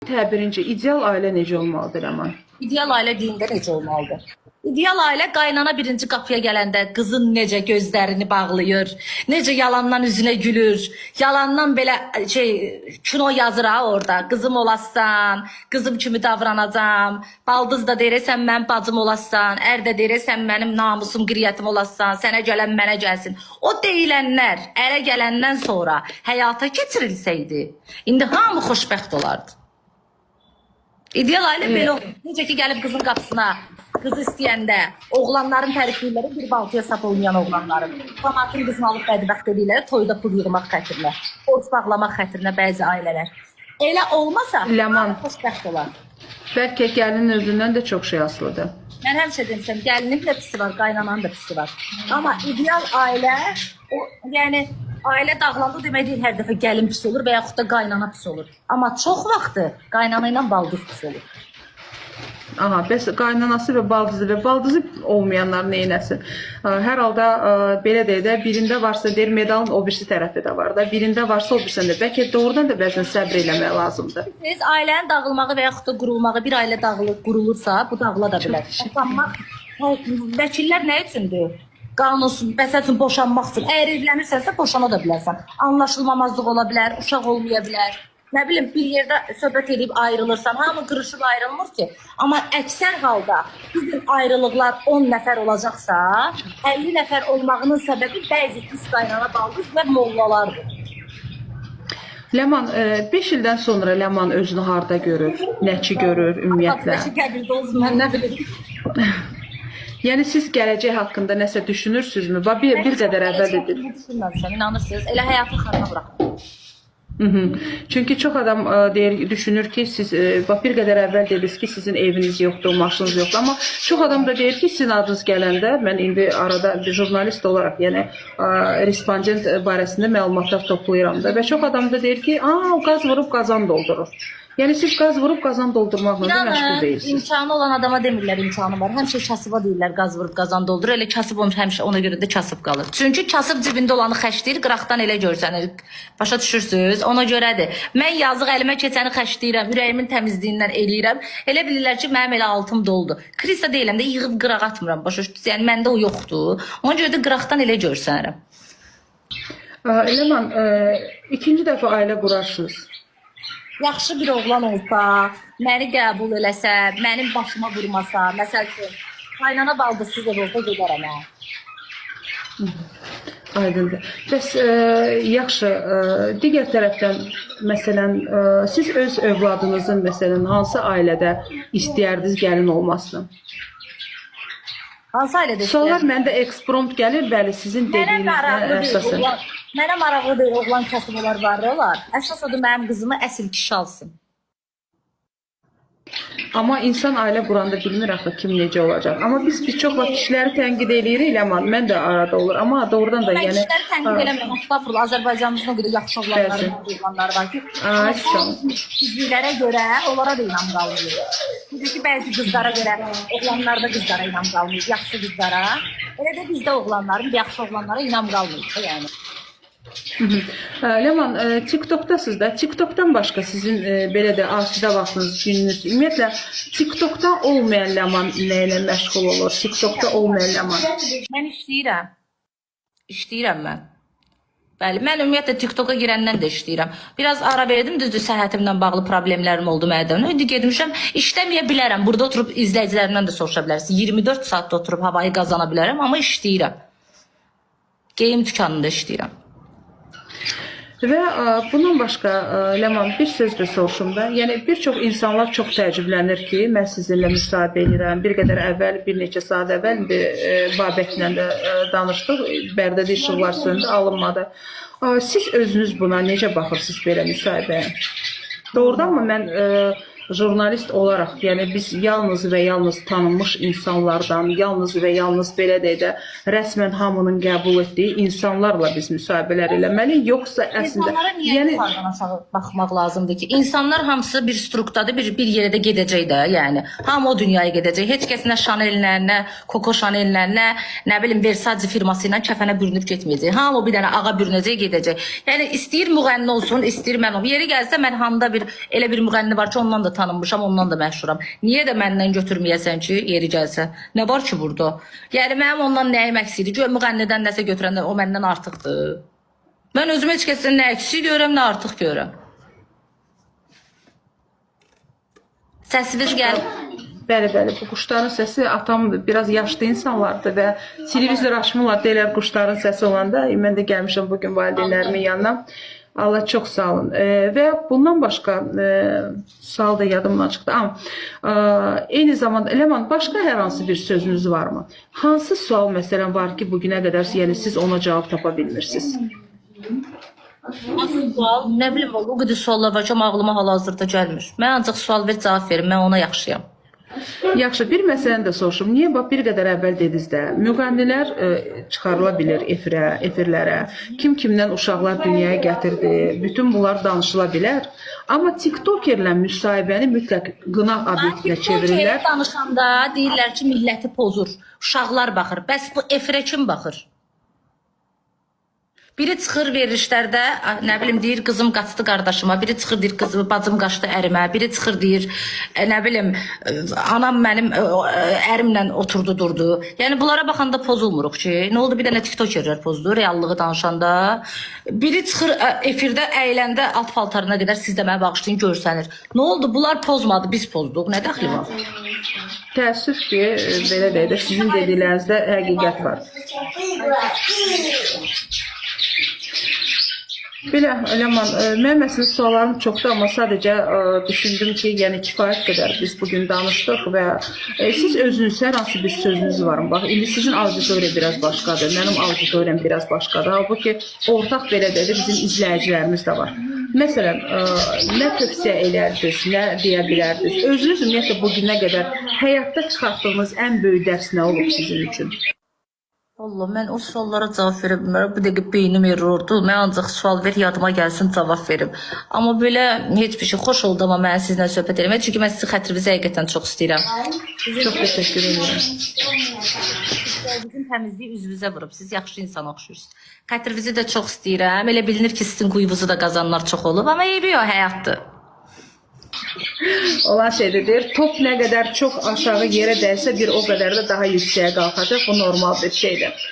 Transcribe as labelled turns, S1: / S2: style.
S1: Təbirincə, ideal ailə necə olmalıdır Ləman?
S2: İdeal ailə deyində necə olmalıdır? İdeal ailə qaynana birinci qapıya gələndə qızın necə gözlərini bağlayır, necə yalandan üzünə gülür, yalandan belə kino yazır ha orada. Qızım olasan, qızım kimi davranacam, baldız da deyirsən mən bacım olasan, ər də deyirsən mənim namusum, qiriyyətim olasan, sənə gələn mənə gəlsin. O deyilənlər ərə gələndən sonra həyata keçirilsəydi, indi hamı xoşbəxt olardı. İdeal ailə belə olur. Necə ki gəlib qızın qapısına, qızı istəyəndə oğlanların tərifləyirlər, bir baltaya sap olmayan oğlanların. Damatın qızını alıb bədbəxt edirlər, toyda pul yığmaq xətrinə, borc bağlamaq xətrinə bəzi ailələr. Elə olmasa,
S1: Ləman,
S2: xoşbəxt olar.
S1: bəlkə gəlinin özündən də çox şey asılıdır.
S2: Mən həmişə demişəm, gəlinin də pisi var, qaynananın da pisi var. Amma ideal ailə, yəni ailə dağılanda demək deyil, hər dəfə gəlin pis olur və yaxud da qaynana pis olur. Amma çox vaxtı qaynana ilə baldız pis olur.
S1: Aha, bəs qaynanası və baldızı olmayanlar neynəsin? Hər halda belə deyək də, birində varsa deyir, medalın o birisi tərəfi də var da, birində varsa o birisində. Bəlkə doğrudan da bəzən səbr eləmək lazımdır.
S2: Siz ailənin dağılmağı və yaxud da qurulmağı, bir ailə qurulursa, bu dağıla da bilər. Boşanmaq, vəkillər nə üçündür? Qanunsuz, məsəl üçün boşanmaq üçün. Əgər evlənirsənsə, boşana da bilərsən. Anlaşılmamazlıq ola bilər, uşaq olmaya bilər. Nə bilim, bir yerdə söhbət edib ayrılırsan, hamı qırışıb ayrılmır ki. Amma əksər halda bizim ayrılıqlar 10 nəfər olacaqsa, 50 nəfər olmağının səbəbi bəzi pis qaynana baldız və mollalardır.
S1: Ləman, 5 ildən sonra Ləman özünü harda görür, nəçi görür ümumiyyətlə?
S2: Qəbirdə olsun, mən nə bilim.
S1: Yəni siz gələcək haqqında nəsə düşünürsünüzmü? Bir qədər əvvəl dedim.
S2: Düşünməmişəm, inanırsınız. Elə həyatı xarına buraxın.
S1: Çünki çox adam düşünür ki, siz bir qədər əvvəl dediniz ki, sizin eviniz yoxdur, maşınınız yoxdur. Amma çox adam da deyir ki, sizin adınız gələndə, mən indi arada bir jurnalist olaraq, yəni respondent barəsində məlumatlar toplayıram da və çox adam da deyir ki, qaz vurub qazan doldurur. Yəni siz qaz vurub qazan doldurmaqla da məşğul deyilsiniz.
S2: İmkanı olan adama demirlər imkanı var. Həmişə kasıba deyirlər qaz vurub qazan doldurur. Elə kasıb olmuş həmişə ona görə də kasıb qalır. Çünki kasıb cibində olanı xərcləyir, qıraqdan elə görsənir. Başa düşürsüz? Ona görədir. Mən yazıq əlimə keçəni xərcləyirəm, ürəyimin təmizliyindən eləyirəm. Elə bilirlər ki, mənim elə altım doldu. Krisa deyiləndə yığıb qıraq atmıram. Başa düşürsüz? Yəni məndə o yoxdur. Ona görə də qıraqdan elə görsənirəm.
S1: Ləman, ikinci dəfə ailə qurarsınız.
S2: Yaxşı bir oğlan olsa, məni qəbul eləsə, mənim başıma vurmasa, məsəl üçün, qaynana baldızsız ev olsa gedərəm hə.
S1: Aydındır. Bəs yaxşı, digər tərəfdən, məsələn, siz öz övladınızın, məsələn, hansı ailədə istəyərdiniz gəlin olmasını?
S2: Hansı ailədə istəyərdiniz?
S1: Suallar məndə eksprompt gəlir, bəli, sizin dediyinizdən əsasən.
S2: Mənə maraqlı deyil, oğlan kasıb olar, varlı olar. Əsas odur mənim qızımı əsl kişi alsın.
S1: Amma insan ailə quranda bilmir axı kim necə olacaq. Amma biz çox vaxt kişiləri tənqid eləyirik, Ləman, mən də arada olur. Amma doğrudan da
S2: Mən
S1: yəni
S2: kişiləri tənqid eləmirəm, estağfurullah. Azərbaycanımızda o qədər yaxşı oğlanlar var ki, sizlərə görə onlara da inam qalmıyor. Çünki bəzi qızlara görə oğlanlarda qızlara inam qalmıyor, yaxşı qızlara. Elə də bizdə oğlanların yaxşı oğlanlara inam qalmıyor yəni.
S1: Ləman, TikTok'dasınız da. TikTok'dan başqa sizin belə də asudə vaxtınız, gününüz, ümumiyyətlə TikTok'da olmayan Ləman nə ilə məşğul olur? TikTok'da olmayan Ləman.
S2: Mən işləyirəm. İşləyirəm mən. Bəli, mən ümumiyyətlə TikTok'a girəndən də işləyirəm. Biraz ara verdim, düzdür, səhhətimlə bağlı problemlərim oldu məndən. İndi getmişəm, işləməyə bilərəm. Burada oturub izləyicilərimdən də soruşa bilərsiniz. 24 saatda oturub havayı qazana bilərəm, amma işləyirəm. Geyim dükanında işləyirəm.
S1: Və bundan başqa, Ləman, bir söz də soruşum da. Yəni, bir çox insanlar çox təəccüblənir ki, mən sizinlə müsahidə edirəm. Bir qədər əvvəl, bir neçə saat əvvəl Babəklə də danışdıq. Bərdədə işıqlar söndü, alınmadı. Siz özünüz buna necə baxırsınız belə müsahibəyə? Doğrudanmı mən jurnalist olaraq, yəni biz yalnız və yalnız tanınmış insanlardan, yalnız və yalnız belə deyək də rəsmən hamının qəbul etdiyi insanlarla biz müsahibələr eləməliyik, yoxsa əslində
S2: İnsanlara niyə yuxarıdan aşağı baxmaq lazımdır ki? İnsanlar hamısı bir strukturada bir yerə də gedəcək də, yəni hamı o dünyaya gedəcək. Heç kəs nə Chanel-lə, nə Coco Chanel-lə, nə bilim Versace firması ilə kəfənə bürünüb getməyəcək. Hamı bir dənə ağa bürünəcək, gedəcək. Yəni istəyir müğənni olsun, istəyir mən olum. Yeri gəlsə mən hamda elə bir müğənni var ki, ondan da tanınmışam, ondan da məşhuram. Niyə də məndən götürməyəsən ki, yeri gəlsə? Nə var ki burada? Yəni mənim ondan nəyim əksiydi? Gör müğənnidən nəsə götürəndə o məndən artıqdır. Mən özümə heç kəsdən nə əksik görürəm, nə artıq görürəm. Səsiniz gəl.
S1: Bəli, bu quşların səsi, atam biraz yaşlı insanlardır və televizor açmırlar, deyirlər quşların səsi olanda. Mən də gəlmişəm bugün valideynlərimin yanına. Allah çox sağ olun. Və bundan başqa sual da yadımdan çıxdı. Eyni zamanda Ləman, başqa hər hansı bir sözünüz varmı? Hansı sual məsələn var ki, bugünə qədər yəni siz ona cavab tapa bilmirsiniz?
S2: Asıl sual, nə bilim, o qədər suallar var ki, ağlıma hal-hazırda gəlmir. Mən ancaq sual ver, cavab verim, mən ona yaxşıyam.
S1: Yaxşı, bir məsələni də soruşum. Niyə bax bir qədər əvvəl dediniz də, müğənnilər çıxarıla bilir efirlərə, kim kimdən uşaqlar dünyaya gətirdi, bütün bunlar danışıla bilər. Amma TikTokerlə müsahibəni mütləq qınaq obyektinə çevirirlər.
S2: TikToker danışanda deyirlər ki, milləti pozur, uşaqlar baxır. Bəs bu efirə kim baxır? Biri çıxır verilişlərdə, nə bilim, deyir qızım qaçdı qardaşıma, biri çıxır deyir qızım, bacım qaçdı ərimə, biri çıxır deyir, nə bilim, anam mənim ərimlə oturdu durdu. Yəni bunlara baxanda pozulmuruq ki, nə oldu, bir dənə TikTokerlər pozdu, reallığı danışanda. Biri çıxır efirdə əyləndə alt paltarına qədər siz də mənə bağışlayın, görsənir. Nə oldu, bunlar pozmadı, biz pozduq, nə dəxli var?
S1: Təəssüf ki, belə deyək də sizin dediklərinizdə həqiqət var. Belə, Ləman, mənim əslində suallarım çoxdur, amma sadəcə düşündüm ki, yəni kifayət qədər biz bugün danışdıq və siz özünüz hər hansı bir sözünüz var mı? Bax, indi sizin auditoriya biraz başqadır, mənim auditoriyam biraz başqadır. Halbuki ortaq belə dedi, bizim izləyicilərimiz də var. Məsələn, nə tövsiyə edərdiniz, nə deyə bilərdiniz? Özünüz ümumiyyətlə bugünə qədər həyatda çıxartdığınız ən böyük dərs nə olub sizin üçün?
S2: Allah, mən o suallara cavab verə bilmərəm. Bu dəqiqə beynim errordur. Mən ancaq sual ver, yadıma gəlsin, cavab verim. Amma belə heç bir şey xoş oldu amma mən sizinlə söhbət eləmək. Çünki mən sizin xətrinizi həqiqətən çox istəyirəm.
S1: Çox təşəkkür edirəm.
S2: Bizim təmizliyi üzvünüzə vurub. Siz yaxşı insana oxşuyursunuz. Xətrinizi də çox istəyirəm. Elə bilinir ki, sizin quyunuzu da qazanlar çox olub. Amma eybi yox, həyatdır.
S1: Olan şeydir, top nə qədər çox aşağı yerə dəysə bir o qədər də daha yüksəyə qalxacaq. Bu normal bir şeydir.